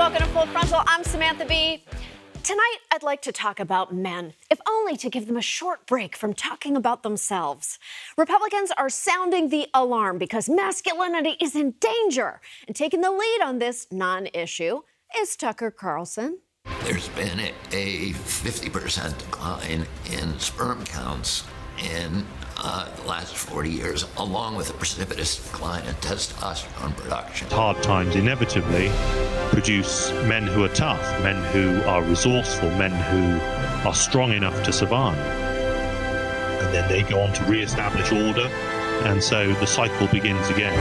Welcome to Full Frontal. I'm Samantha B. Tonight, I'd like to talk about men, if only to give them a short break from talking about themselves. Republicans are sounding the alarm because masculinity is in danger. And taking the lead on this non-issue is Tucker Carlson. There's been a 50% decline in sperm counts in the last 40 years, along with a precipitous decline in testosterone production. Hard times inevitably produce men who are tough, men who are resourceful, men who are strong enough to survive. And then they go on to re-establish order, and so the cycle begins again.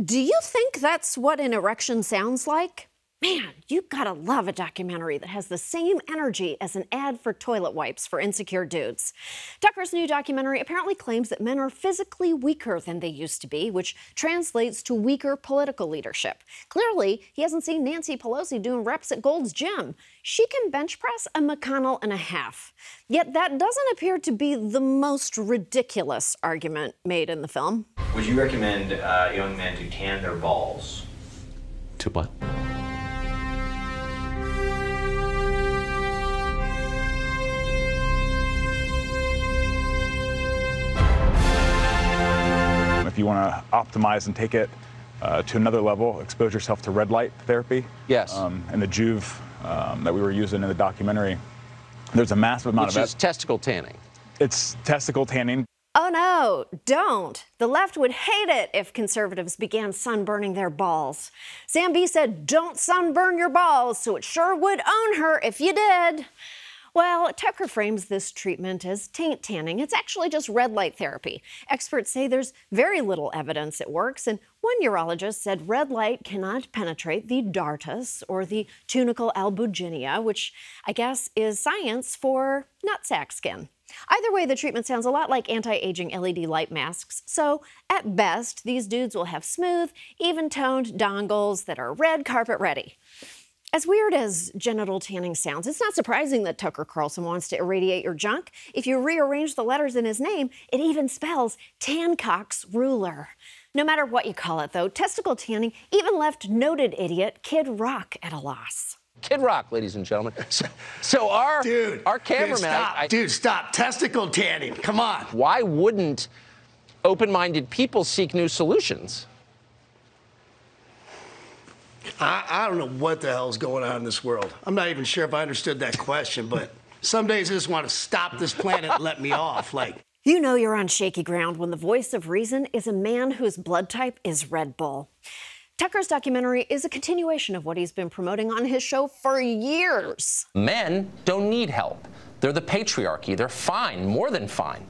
Do you think that's what an erection sounds like? Man, you've gotta love a documentary that has the same energy as an ad for toilet wipes for insecure dudes. Tucker's new documentary apparently claims that men are physically weaker than they used to be, which translates to weaker political leadership. Clearly, he hasn't seen Nancy Pelosi doing reps at Gold's Gym. She can bench press a McConnell and a half. Yet that doesn't appear to be the most ridiculous argument made in the film. Would you recommend young men to tan their balls? To what? If you want to optimize and take it to another level, expose yourself to red light therapy. Yes. And the Juve that we were using in the documentary, there's a massive amount of it. Which is testicle tanning. It's testicle tanning. Oh no, don't. The left would hate it if conservatives began sunburning their balls. Sam B said, don't sunburn your balls, so it sure would own her if you did. Well, Tucker frames this treatment as taint tanning. It's actually just red light therapy. Experts say there's very little evidence it works, and one urologist said red light cannot penetrate the dartus or the tunicle albuginea, which I guess is science for nutsack skin. Either way, the treatment sounds a lot like anti-aging LED light masks, so at best, these dudes will have smooth, even-toned dongles that are red carpet ready. As weird as genital tanning sounds, it's not surprising that Tucker Carlson wants to irradiate your junk. If you rearrange the letters in his name, it even spells Tancock's ruler. No matter what you call it, though, testicle tanning even left noted idiot Kid Rock at a loss. Kid Rock, ladies and gentlemen. So our cameraman... Dude, stop. Testicle tanning. Come on. Why wouldn't open-minded people seek new solutions? I don't know what the hell's going on in this world. I'm not even sure if I understood that question, but some days I just want to stop this planet and let me off. Like, you know you're on shaky ground when the voice of reason is a man whose blood type is Red Bull. Tucker's documentary is a continuation of what he's been promoting on his show for years. Men don't need help. They're the patriarchy. They're fine, more than fine.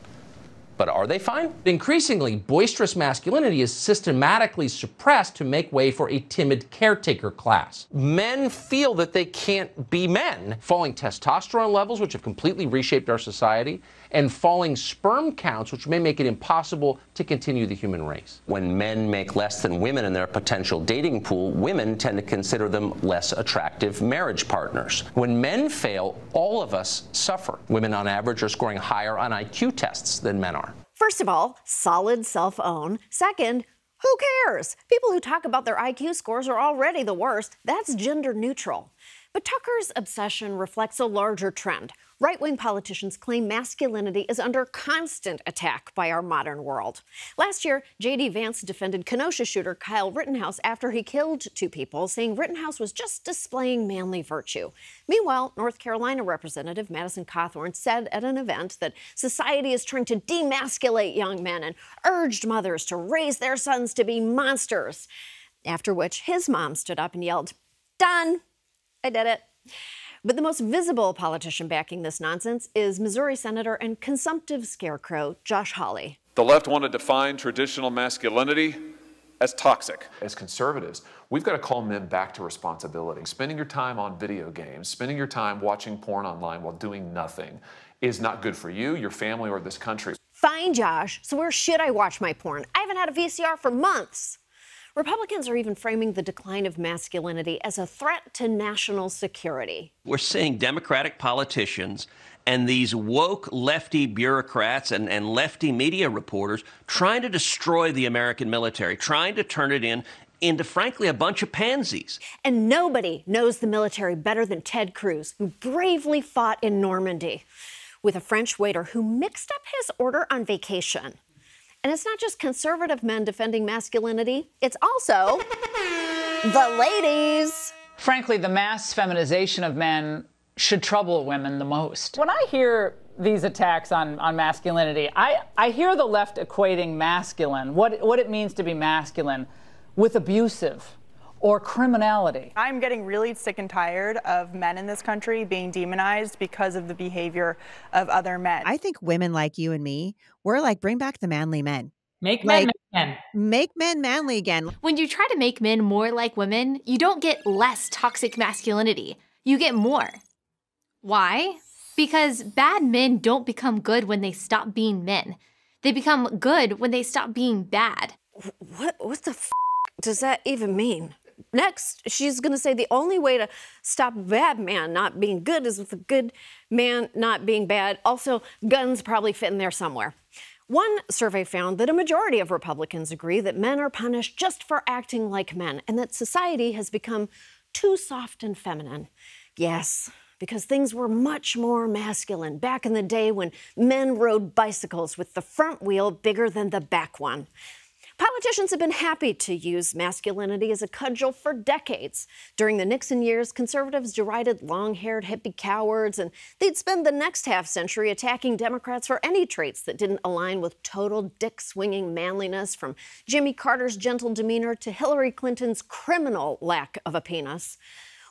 But are they fine? Increasingly, boisterous masculinity is systematically suppressed to make way for a timid caretaker class. Men feel that they can't be men. Falling testosterone levels, which have completely reshaped our society, and falling sperm counts, which may make it impossible to continue the human race. When men make less than women in their potential dating pool, women tend to consider them less attractive marriage partners. When men fail, all of us suffer. Women on average are scoring higher on IQ tests than men are. First of all, solid self-own. Second, who cares? People who talk about their IQ scores are already the worst. That's gender neutral. But Tucker's obsession reflects a larger trend. Right-wing politicians claim masculinity is under constant attack by our modern world. Last year, J.D. Vance defended Kenosha shooter Kyle Rittenhouse after he killed two people, saying Rittenhouse was just displaying manly virtue. Meanwhile, North Carolina Representative Madison Cawthorn said at an event that society is trying to demasculate young men and urged mothers to raise their sons to be monsters. After which, his mom stood up and yelled, "Done! I did it." But the most visible politician backing this nonsense is Missouri Senator and consumptive scarecrow Josh Hawley. The left want to define traditional masculinity as toxic. As conservatives, we've got to call men back to responsibility. Spending your time on video games, spending your time watching porn online while doing nothing is not good for you, your family, or this country. Fine, Josh. So where should I watch my porn? I haven't had a VCR for months. Republicans are even framing the decline of masculinity as a threat to national security. We're seeing Democratic politicians and these woke lefty bureaucrats and lefty media reporters trying to destroy the American military, trying to turn it into, frankly, a bunch of pansies. And nobody knows the military better than Ted Cruz, who bravely fought in Normandy with a French waiter who mixed up his order on vacation. And it's not just conservative men defending masculinity, it's also the ladies. Frankly, the mass feminization of men should trouble women the most. When I hear these attacks on masculinity, I hear the left equating masculine, what it means to be masculine, with abusive or criminality. I'm getting really sick and tired of men in this country being demonized because of the behavior of other men. I think women like you and me, we're like, bring back the manly men. Make men men. Make men manly again. When you try to make men more like women, you don't get less toxic masculinity. You get more. Why? Because bad men don't become good when they stop being men. They become good when they stop being bad. What the f does that even mean? Next, she's going to say the only way to stop a bad man not being good is with a good man not being bad. Also, guns probably fit in there somewhere. One survey found that a majority of Republicans agree that men are punished just for acting like men and that society has become too soft and feminine. Yes, because things were much more masculine back in the day when men rode bicycles with the front wheel bigger than the back one. Politicians have been happy to use masculinity as a cudgel for decades. During the Nixon years, conservatives derided long-haired hippie cowards, and they'd spend the next half-century attacking Democrats for any traits that didn't align with total dick-swinging manliness, from Jimmy Carter's gentle demeanor to Hillary Clinton's criminal lack of a penis.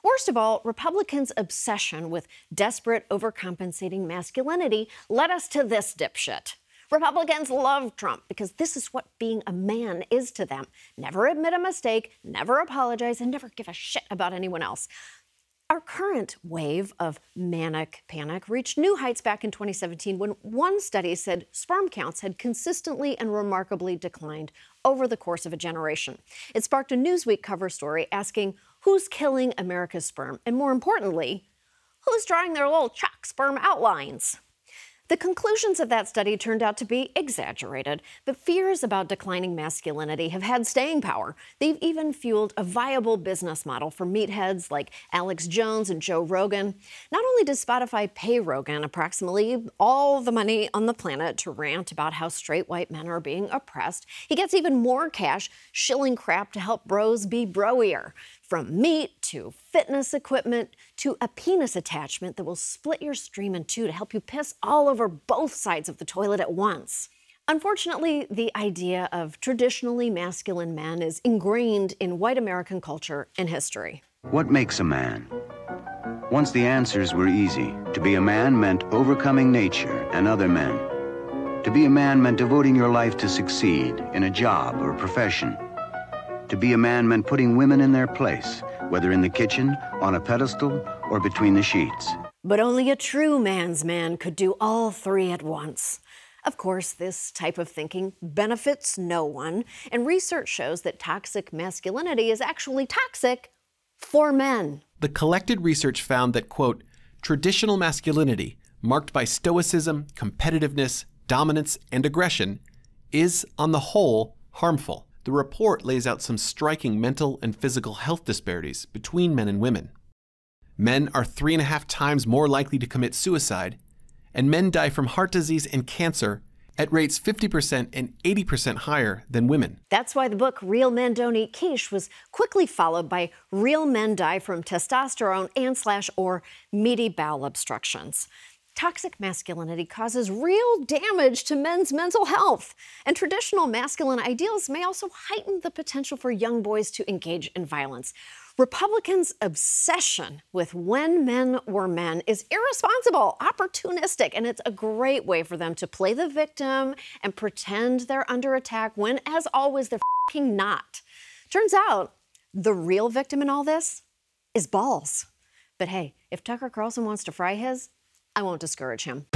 Worst of all, Republicans' obsession with desperate, overcompensating masculinity led us to this dipshit. Republicans love Trump because this is what being a man is to them. Never admit a mistake, never apologize, and never give a shit about anyone else. Our current wave of manic panic reached new heights back in 2017 when one study said sperm counts had consistently and remarkably declined over the course of a generation. It sparked a Newsweek cover story asking who's killing America's sperm, and more importantly, who's drawing their little chalk sperm outlines. The conclusions of that study turned out to be exaggerated, but fears about declining masculinity have had staying power. They've even fueled a viable business model for meatheads like Alex Jones and Joe Rogan. Not only does Spotify pay Rogan approximately all the money on the planet to rant about how straight white men are being oppressed, he gets even more cash shilling crap to help bros be broier. From meat to fitness equipment to a penis attachment that will split your stream in two to help you piss all over both sides of the toilet at once. Unfortunately, the idea of traditionally masculine men is ingrained in white American culture and history. What makes a man? Once the answers were easy. To be a man meant overcoming nature and other men. To be a man meant devoting your life to succeed in a job or a profession. To be a man meant putting women in their place, whether in the kitchen, on a pedestal, or between the sheets. But only a true man's man could do all three at once. Of course, this type of thinking benefits no one, and research shows that toxic masculinity is actually toxic for men. The collected research found that, quote, traditional masculinity, marked by stoicism, competitiveness, dominance, and aggression, is, on the whole, harmful. The report lays out some striking mental and physical health disparities between men and women. Men are 3.5 times more likely to commit suicide, and men die from heart disease and cancer at rates 50% and 80% higher than women. That's why the book Real Men Don't Eat Quiche was quickly followed by Real Men Die from Testosterone and/or Meaty Bowel Obstructions. Toxic masculinity causes real damage to men's mental health, and traditional masculine ideals may also heighten the potential for young boys to engage in violence. Republicans' obsession with when men were men is irresponsible, opportunistic, and it's a great way for them to play the victim and pretend they're under attack when, as always, they're f***ing not. Turns out, the real victim in all this is balls. But hey, if Tucker Carlson wants to fry his, I won't discourage him.